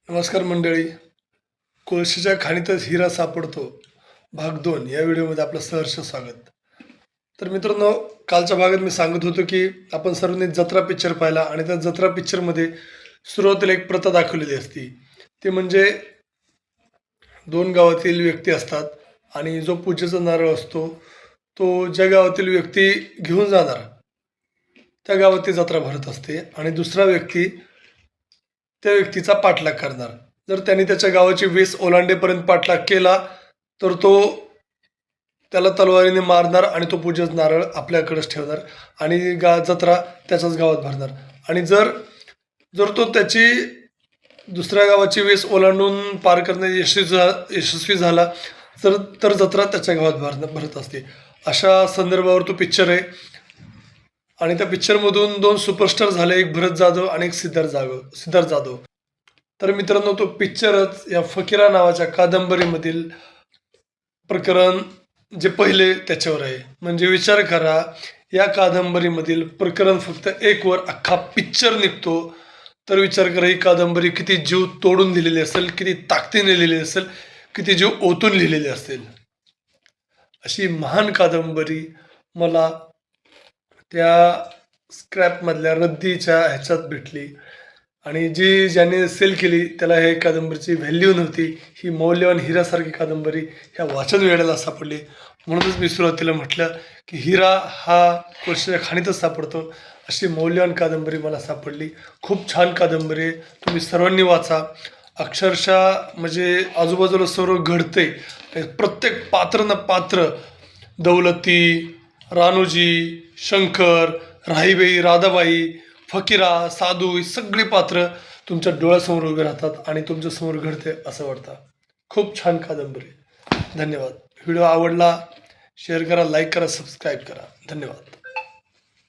नमस्कार मंडळी. कोळशीच्या खाणीतच हिरा सापडतो भाग 2 या व्हिडिओमध्ये आपलं सहर्ष स्वागत. तर मित्रांनो, कालच्या भागात मी सांगत होतो की आपण सर्वांनी जत्रा पिक्चर पाहिला आणि त्या जत्रा पिक्चरमध्ये सुरुवातीला एक प्रथा दाखवलेली असती. ते म्हणजे दोन गावातील व्यक्ती असतात आणि जो पूजेचा नारळ असतो तो ज्या गावातील व्यक्ती घेऊन जाणार त्या गावात ती जत्रा भरत असते आणि दुसरा व्यक्ती त्या व्यक्तीचा पाठलाग करणार. जर त्याने त्याच्या गावाची वेस ओलांडेपर्यंत पाठलाग केला तर तो त्याला तलवारीने मारणार आणि तो पूजेचा नारळ आपल्याकडेच ठेवणार आणि जत्रा त्याच्याच गावात भरणार. आणि जर जर तो त्याची दुसऱ्या गावाची वेस ओलांडून पार करण्यात यशस्वी झाला तर जत्रा त्याच्या गावात भरत असते. अशा संदर्भावर तो पिक्चर आहे आणि त्या पिक्चरमधून दोन सुपरस्टार झाले, एक भरत जाधव आणि एक सिद्धार्थ जाधव. तर मित्रांनो, तो पिक्चरच या फकीरा नावाच्या कादंबरीमधील प्रकरण जे पहिले त्याच्यावर आहे. म्हणजे विचार करा, या कादंबरीमधील प्रकरण फक्त एक वर अख्खा पिक्चर निघतो. तर विचार करा, ही कादंबरी किती जीव तोडून लिहिलेली असेल, किती ताकदीने लिहिलेली असेल, किती जीव ओतून लिहिलेली असेल. अशी महान कादंबरी मला त्या स्क्रॅपमधल्या रद्दीच्या ह्याच्यात भेटली आणि ज्याने सेल केली त्याला हे कादंबरीची व्हॅल्यू नव्हती. ही मौल्यवान हिरासारखी कादंबरी ह्या वाचन वेळेला सापडली. म्हणूनच मी सुरुवातीला म्हटलं की हिरा हा कोळशाच्या खाणीतच सापडतो. अशी मौल्यवान कादंबरी मला सापडली. खूप छान कादंबरी आहे, तुम्ही सर्वांनी वाचा. अक्षरशः म्हणजे आजूबाजूला सर्व घडते. प्रत्येक पात्र ना पात्र, दौलती, रानूजी, शंकर, राहीबाई, राधाबाई, फकीरा, साधू, ही सगळी पात्र तुमच्या डोळ्यासमोर उभे राहतात आणि तुमच्यासमोर घडते असं वाटतं. खूप छान कादंबरी. धन्यवाद. व्हिडिओ आवडला शेअर करा, लाईक करा, सबस्क्राईब करा. धन्यवाद.